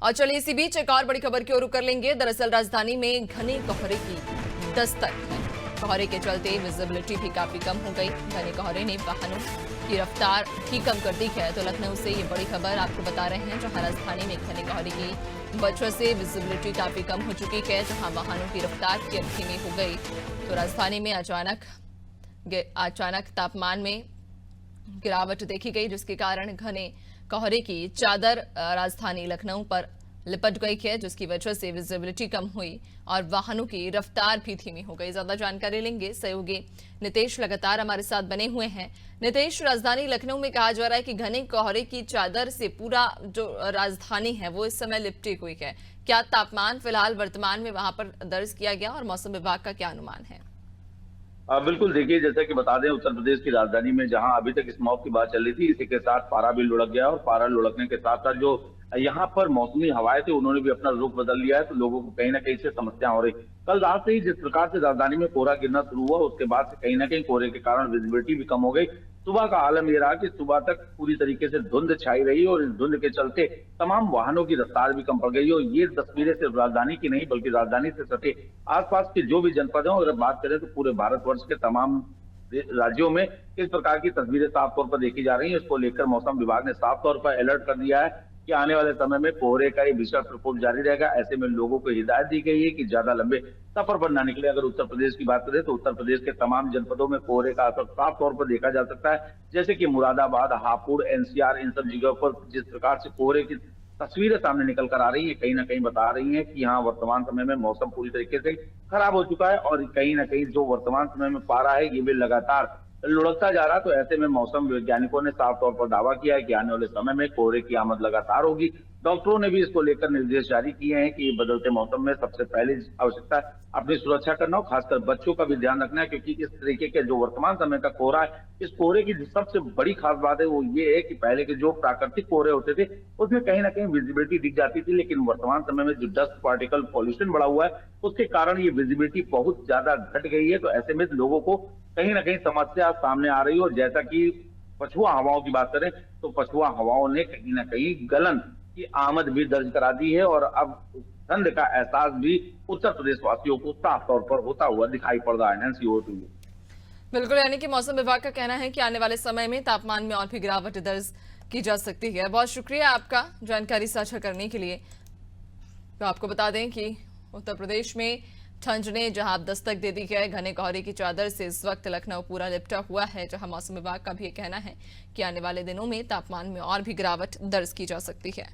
और चलिए इसी बीच एक और बड़ी खबर की ओर रुख कर लेंगे। दरअसल राजधानी में घने कोहरे की दस्तक है। कोहरे के चलते विजिबिलिटी भी काफी कम हो गई। घने कोहरे ने वाहनों की रफ्तार भी कम कर दी है। तो लखनऊ से ये बड़ी खबर आपको बता रहे हैं, जहां राजधानी में घने कोहरे की वजह से विजिबिलिटी काफी कम हो चुकी है, जहां वाहनों की रफ्तार भी धीमी हो गई। तो राजधानी में अचानक तापमान में गिरावट देखी गई, जिसके कारण घने कोहरे की चादर राजधानी लखनऊ पर लिपट गई है, जिसकी वजह से विजिबिलिटी कम हुई और वाहनों की रफ्तार भी धीमी हो गई। ज्यादा जानकारी लेंगे, सहयोगी नितेश लगातार हमारे साथ बने हुए हैं। नितेश, राजधानी लखनऊ में कहा जा रहा है कि घने कोहरे की चादर से पूरा जो राजधानी है वो इस समय लिपटी हुई है। क्या तापमान फिलहाल वर्तमान में वहां पर दर्ज किया गया और मौसम विभाग का क्या अनुमान है? बिल्कुल, देखिए, जैसा कि बता दें, उत्तर प्रदेश की राजधानी में जहां अभी तक स्मॉग की बात चल रही थी, इसी के साथ पारा भी लुढ़क गया और पारा लुढ़कने के साथ साथ जो यहाँ पर मौसमी हवाएं थी उन्होंने भी अपना रुख बदल लिया है। तो लोगों को कहीं ना कहीं से समस्या हो रही। कल रात से ही जिस प्रकार से राजधानी में कोहरा गिरना शुरू हुआ, उसके बाद से कहीं ना कहीं कोहरे के कारण विजिबिलिटी भी कम हो गई। सुबह का आलम ये रहा कि सुबह तक पूरी तरीके से धुंध छाई रही और इस धुंध के चलते तमाम वाहनों की रफ्तार भी कम पड़ गई। और ये तस्वीरें सिर्फ राजधानी की नहीं, बल्कि राजधानी से सटे आसपास के जो भी जनपद हैं, अगर बात करें तो पूरे भारतवर्ष के तमाम राज्यों में इस प्रकार की तस्वीरें साफ तौर पर देखी जा रही हैं। इसको लेकर मौसम विभाग ने साफ तौर पर अलर्ट कर दिया है कि आने वाले समय में कोहरे का ये भीषण प्रकोप जारी रहेगा। ऐसे में लोगों को हिदायत दी गई है कि ज्यादा लंबे सफर पर न निकले। अगर उत्तर प्रदेश की बात करें तो उत्तर प्रदेश के तमाम जनपदों में कोहरे का असर साफ तौर पर देखा जा सकता है, जैसे कि मुरादाबाद, हापुड़, एनसीआर, इन सब जगहों पर जिस प्रकार से कोहरे की तस्वीरें सामने निकल कर आ रही है, कहीं ना कहीं बता रही हैं कि यहाँ वर्तमान समय में मौसम पूरी तरीके से खराब हो चुका है और कहीं ना कहीं जो वर्तमान समय में पारा है ये भी लगातार लुढ़कता जा रहा है। तो ऐसे में मौसम वैज्ञानिकों ने साफ तौर पर दावा किया है कि आने वाले समय में कोहरे की आमद लगातार होगी। डॉक्टरों ने भी इसको लेकर निर्देश जारी किए हैं कि बदलते मौसम में सबसे पहली आवश्यकता अपनी सुरक्षा करना और खासकर बच्चों का भी ध्यान रखना है, क्योंकि इस तरीके के जो वर्तमान समय का कोहरा है, इस कोहरे की सबसे बड़ी खास बात है वो ये है कि पहले के जो प्राकृतिक कोहरे होते थे उसमें कहीं ना कहीं विजिबिलिटी दिख जाती थी, लेकिन वर्तमान समय में जो डस्ट पार्टिकल पॉल्यूशन बढ़ा हुआ है उसके कारण ये विजिबिलिटी बहुत ज्यादा घट गई है। तो ऐसे में लोगों को कहीं ना कहीं समस्या सामने आ रही है। और जैसा कि पछुआ हवाओं की बात करें तो पछुआ हवाओं ने कहीं ना कहीं गलन की आमद भी दर्ज करा दी है और अब ठंड का एहसास भी उत्तर प्रदेश वासियों को साफ तौर पर होता हुआ दिखाई पड़ रहा है। Nancy, over to you. बिल्कुल, यानी कि मौसम विभाग का कहना है कि आने वाले समय में तापमान में और भी गिरावट दर्ज की जा सकती है। बहुत शुक्रिया आपका जानकारी साझा करने के लिए। तो आपको बता दें कि उत्तर प्रदेश में ठंड ने जहां दस्तक दे दी है, घने कोहरे की चादर से इस वक्त लखनऊ पूरा लिपटा हुआ है, जहां मौसम विभाग का भी कहना है कि आने वाले दिनों में तापमान में और भी गिरावट दर्ज की जा सकती है।